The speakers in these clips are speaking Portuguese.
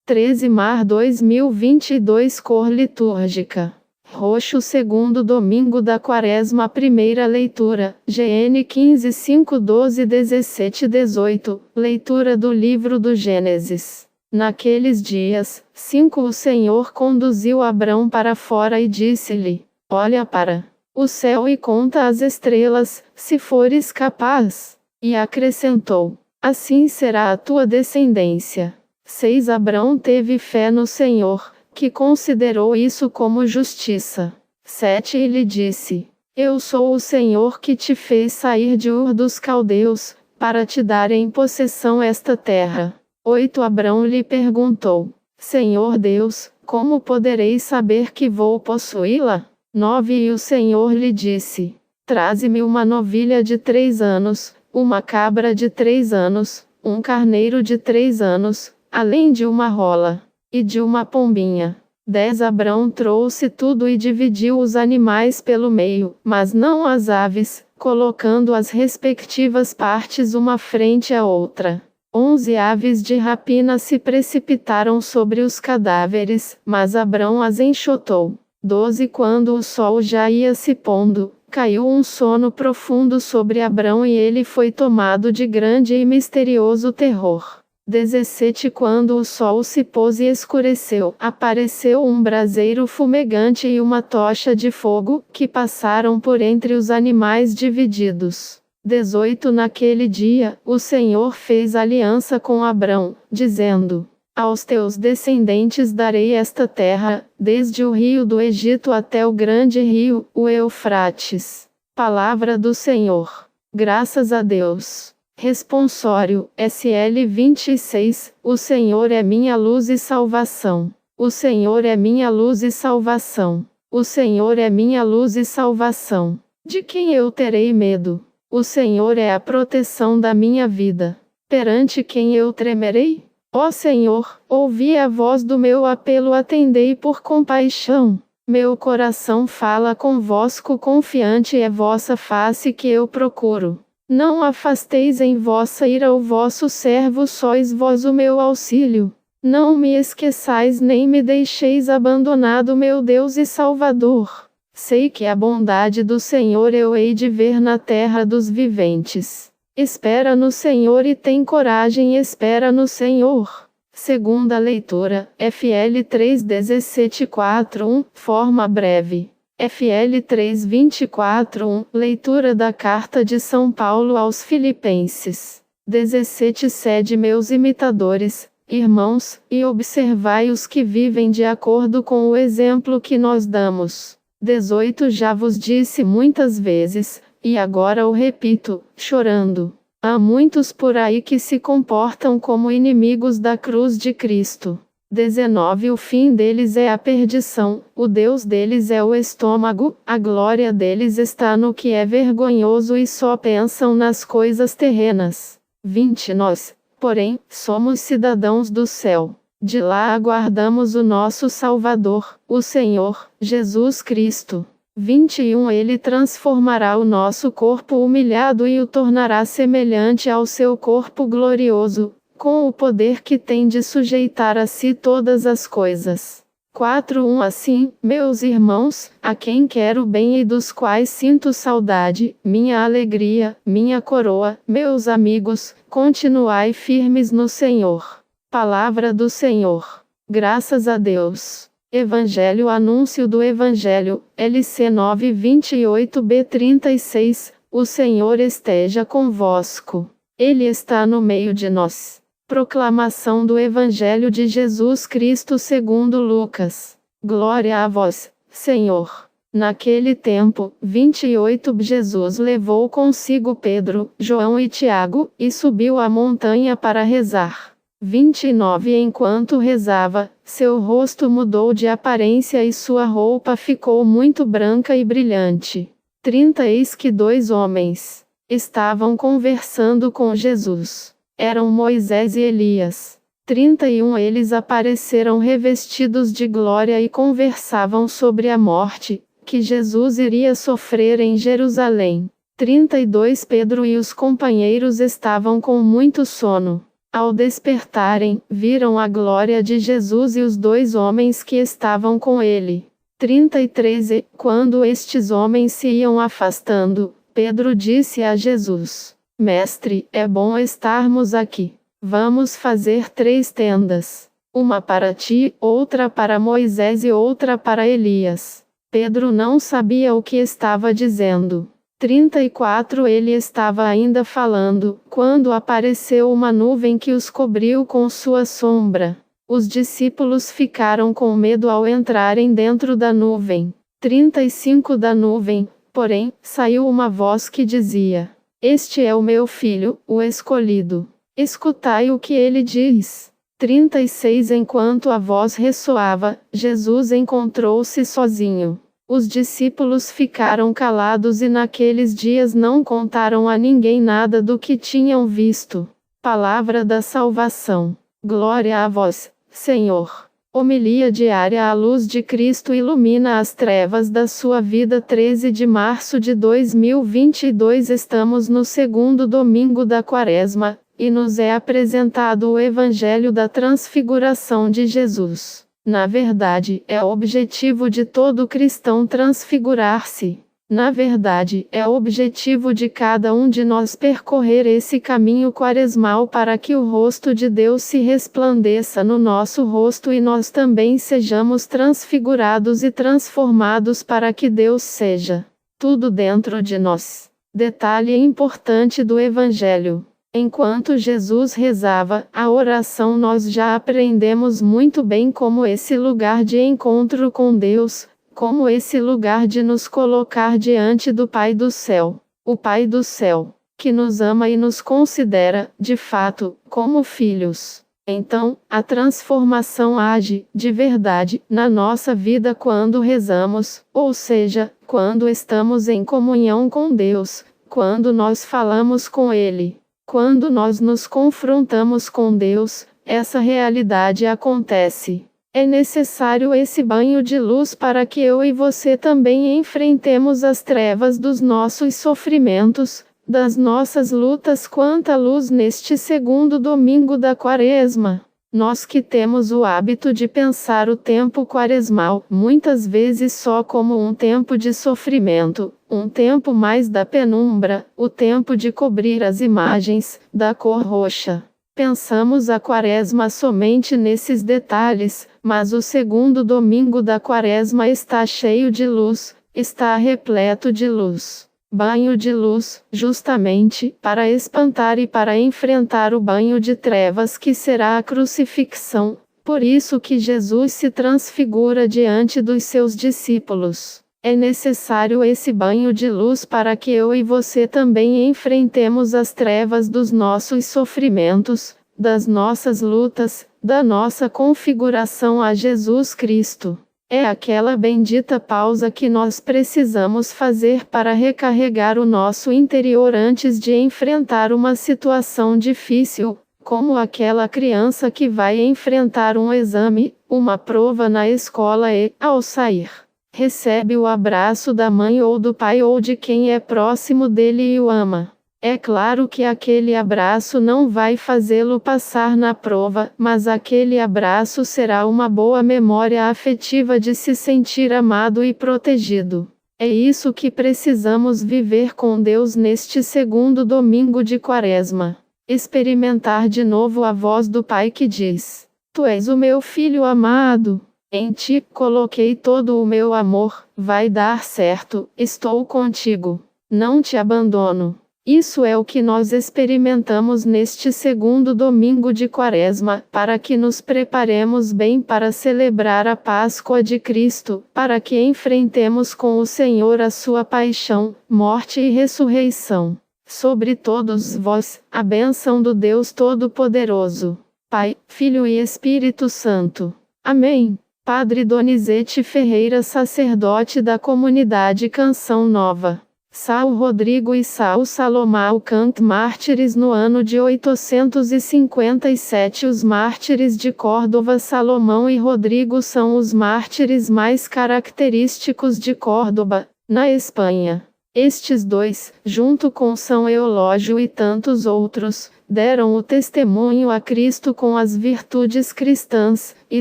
13 Mar 2022 Cor litúrgica. Roxo, segundo domingo da Quaresma. Primeira leitura, GN 15, 5, 12, 17 e 18, leitura do livro do Gênesis. Naqueles dias, 5 o Senhor conduziu Abrão para fora e disse-lhe: Olha para o céu e conta as estrelas, se fores capaz. E acrescentou: Assim será a tua descendência. 6 Abrão teve fé no Senhor, que considerou isso como justiça. 7 E lhe disse: Eu sou o Senhor que te fez sair de Ur dos Caldeus, para te dar em possessão esta terra. 8 Abrão lhe perguntou: Senhor Deus, como poderei saber que vou possuí-la? 9 E o Senhor lhe disse: Traze-me uma novilha de 3 anos, uma cabra de 3 anos, um carneiro de 3 anos, além de uma rola, e de uma pombinha. 10 Abrão trouxe tudo e dividiu os animais pelo meio, mas não as aves, colocando as respectivas partes uma frente à outra. 11 Aves de rapina se precipitaram sobre os cadáveres, mas Abrão as enxotou. 12 Quando o sol já ia se pondo, caiu um sono profundo sobre Abrão e ele foi tomado de grande e misterioso terror. 17 Quando o sol se pôs e escureceu, apareceu um braseiro fumegante e uma tocha de fogo, que passaram por entre os animais divididos. 18 Naquele dia, o Senhor fez aliança com Abrão, dizendo: Aos teus descendentes darei esta terra, desde o rio do Egito até o grande rio, o Eufrates. Palavra do Senhor. Graças a Deus. Responsório, SL 26, O Senhor é minha luz e salvação. O Senhor é minha luz e salvação. O Senhor é minha luz e salvação. De quem eu terei medo? O Senhor é a proteção da minha vida. Perante quem eu tremerei? Ó Senhor, ouvi a voz do meu apelo, atendei por compaixão. Meu coração fala convosco, confiante é vossa face que eu procuro. Não afasteis em vossa ira o vosso servo, sois vós o meu auxílio. Não me esqueçais nem me deixeis abandonado, meu Deus e Salvador. Sei que a bondade do Senhor eu hei de ver na terra dos viventes. Espera no Senhor e tem coragem, espera no Senhor. Segunda leitura, FL 3:17-4:1, forma breve. FL 3:24-1, leitura da Carta de São Paulo aos Filipenses. 17 Sede meus imitadores, irmãos, e observai os que vivem de acordo com o exemplo que nós damos. 18 Já vos disse muitas vezes, e agora o repito, chorando. Há muitos por aí que se comportam como inimigos da cruz de Cristo. 19 O fim deles é a perdição, o Deus deles é o estômago, a glória deles está no que é vergonhoso e só pensam nas coisas terrenas. 20 Nós, porém, somos cidadãos do céu. De lá aguardamos o nosso Salvador, o Senhor, Jesus Cristo. 21 Ele transformará o nosso corpo humilhado e o tornará semelhante ao seu corpo glorioso, com o poder que tem de sujeitar a si todas as coisas. 4:1 Assim, meus irmãos, a quem quero bem e dos quais sinto saudade, minha alegria, minha coroa, meus amigos, continuai firmes no Senhor. Palavra do Senhor. Graças a Deus. Evangelho Anúncio do Evangelho, LC 9:28b-36, O Senhor esteja convosco. Ele está no meio de nós. Proclamação do Evangelho de Jesus Cristo segundo Lucas. Glória a vós, Senhor. Naquele tempo, 28 Jesus levou consigo Pedro, João e Tiago, e subiu a montanha para rezar. 29 Enquanto rezava, seu rosto mudou de aparência e sua roupa ficou muito branca e brilhante. 30 Eis que 2 homens estavam conversando com Jesus. Eram Moisés e Elias. 31 Eles apareceram revestidos de glória e conversavam sobre a morte que Jesus iria sofrer em Jerusalém. 32 Pedro e os companheiros estavam com muito sono. Ao despertarem, viram a glória de Jesus e os 2 homens que estavam com ele. 33 E, quando estes homens se iam afastando, Pedro disse a Jesus: Mestre, é bom estarmos aqui. Vamos fazer 3 tendas. Uma para ti, outra para Moisés e outra para Elias. Pedro não sabia o que estava dizendo. 34 Ele estava ainda falando, quando apareceu uma nuvem que os cobriu com sua sombra. Os discípulos ficaram com medo ao entrarem dentro da nuvem. 35 Da nuvem, porém, saiu uma voz que dizia: Este é o meu filho, o escolhido. Escutai o que ele diz. 36 Enquanto a voz ressoava, Jesus encontrou-se sozinho. Os discípulos ficaram calados e naqueles dias não contaram a ninguém nada do que tinham visto. Palavra da salvação. Glória a vós, Senhor. Homilia diária. A luz de Cristo ilumina as trevas da sua vida. 13 de março de 2022. Estamos no 2º domingo da Quaresma, e nos é apresentado o Evangelho da Transfiguração de Jesus. Na verdade, é o objetivo de todo cristão transfigurar-se. Na verdade, é o objetivo de cada um de nós percorrer esse caminho quaresmal para que o rosto de Deus se resplandeça no nosso rosto e nós também sejamos transfigurados e transformados para que Deus seja tudo dentro de nós. Detalhe importante do Evangelho. Enquanto Jesus rezava a oração, nós já aprendemos muito bem como esse lugar de encontro com Deus, como esse lugar de nos colocar diante do Pai do céu. O Pai do céu, que nos ama e nos considera, de fato, como filhos. Então, a transformação age, de verdade, na nossa vida quando rezamos, ou seja, quando estamos em comunhão com Deus, quando nós falamos com Ele. Quando nós nos confrontamos com Deus, essa realidade acontece. É necessário esse banho de luz para que eu e você também enfrentemos as trevas dos nossos sofrimentos, das nossas lutas. Quanta luz neste 2º domingo da Quaresma! Nós que temos o hábito de pensar o tempo quaresmal, muitas vezes só como um tempo de sofrimento, um tempo mais da penumbra, o tempo de cobrir as imagens, da cor roxa. Pensamos a Quaresma somente nesses detalhes, mas o 2º domingo da Quaresma está cheio de luz, está repleto de luz. Banho de luz, justamente, para espantar e para enfrentar o banho de trevas que será a crucifixão. Por isso que Jesus se transfigura diante dos seus discípulos. É necessário esse banho de luz para que eu e você também enfrentemos as trevas dos nossos sofrimentos, das nossas lutas, da nossa configuração a Jesus Cristo. É aquela bendita pausa que nós precisamos fazer para recarregar o nosso interior antes de enfrentar uma situação difícil, como aquela criança que vai enfrentar um exame, uma prova na escola e, ao sair, recebe o abraço da mãe ou do pai ou de quem é próximo dele e o ama. É claro que aquele abraço não vai fazê-lo passar na prova, mas aquele abraço será uma boa memória afetiva de se sentir amado e protegido. É isso que precisamos viver com Deus neste 2º domingo de Quaresma. Experimentar de novo a voz do Pai que diz: Tu és o meu filho amado. Em ti coloquei todo o meu amor, vai dar certo, estou contigo. Não te abandono. Isso é o que nós experimentamos neste 2º domingo de Quaresma, para que nos preparemos bem para celebrar a Páscoa de Cristo, para que enfrentemos com o Senhor a sua paixão, morte e ressurreição. Sobre todos vós, a bênção do Deus Todo-Poderoso, Pai, Filho e Espírito Santo. Amém. Padre Donizete Ferreira, sacerdote da comunidade Canção Nova. São Rodrigo e São Salomão Cant mártires no ano de 857. Os mártires de Córdoba, Salomão e Rodrigo, são os mártires mais característicos de Córdoba, na Espanha. Estes dois, junto com São Eulógio e tantos outros, deram o testemunho a Cristo com as virtudes cristãs, e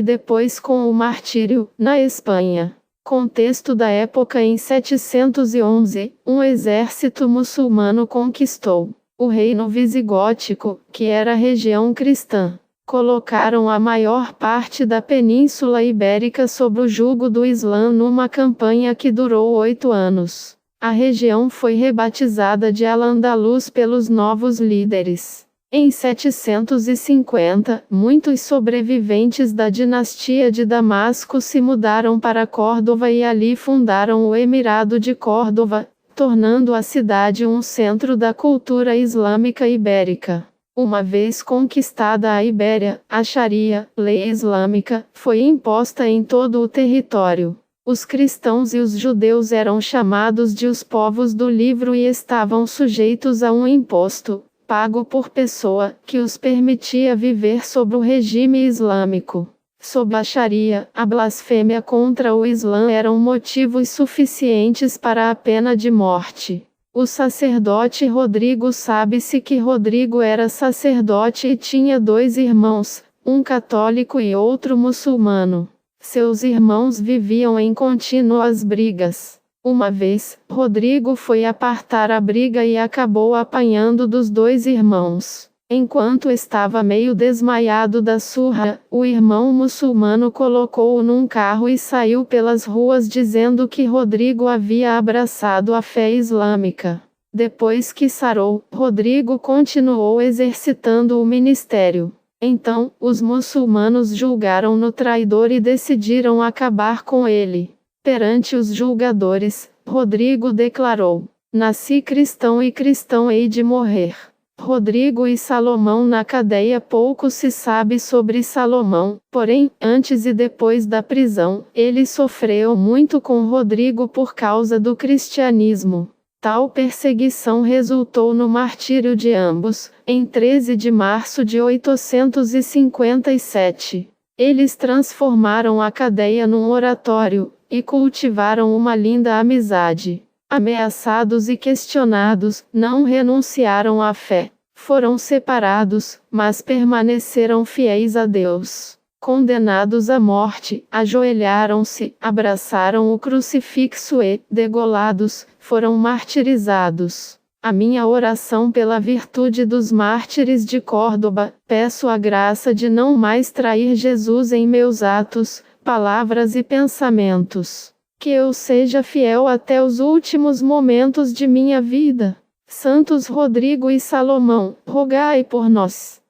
depois com o martírio, na Espanha. Contexto da época: em 711, um exército muçulmano conquistou o reino visigótico, que era região cristã. Colocaram a maior parte da Península Ibérica sob o jugo do Islã numa campanha que durou 8 anos. A região foi rebatizada de Al-Andalus pelos novos líderes. Em 750, muitos sobreviventes da dinastia de Damasco se mudaram para Córdoba e ali fundaram o Emirado de Córdoba, tornando a cidade um centro da cultura islâmica ibérica. Uma vez conquistada a Ibéria, a Sharia, lei islâmica, foi imposta em todo o território. Os cristãos e os judeus eram chamados de os povos do livro e estavam sujeitos a um imposto, pago por pessoa, que os permitia viver sob o regime islâmico. Sob a Sharia, a blasfêmia contra o Islã eram motivos suficientes para a pena de morte. O sacerdote Rodrigo, sabe-se que Rodrigo era sacerdote e tinha 2 irmãos, um católico e outro muçulmano. Seus irmãos viviam em contínuas brigas. Uma vez, Rodrigo foi apartar a briga e acabou apanhando dos 2 irmãos. Enquanto estava meio desmaiado da surra, o irmão muçulmano colocou-o num carro e saiu pelas ruas dizendo que Rodrigo havia abraçado a fé islâmica. Depois que sarou, Rodrigo continuou exercitando o ministério. Então, os muçulmanos julgaram-no traidor e decidiram acabar com ele. Perante os julgadores, Rodrigo declarou: "Nasci cristão e cristão hei de morrer." Rodrigo e Salomão na cadeia. Pouco se sabe sobre Salomão, porém, antes e depois da prisão, ele sofreu muito com Rodrigo por causa do cristianismo. Tal perseguição resultou no martírio de ambos, em 13 de março de 857. Eles transformaram a cadeia num oratório, e cultivaram uma linda amizade. Ameaçados e questionados, não renunciaram à fé. Foram separados, mas permaneceram fiéis a Deus. Condenados à morte, ajoelharam-se, abraçaram o crucifixo e, degolados, foram martirizados. A minha oração pela virtude dos mártires de Córdoba: peço a graça de não mais trair Jesus em meus atos, palavras e pensamentos. Que eu seja fiel até os últimos momentos de minha vida. Santos Rodrigo e Salomão, rogai por nós.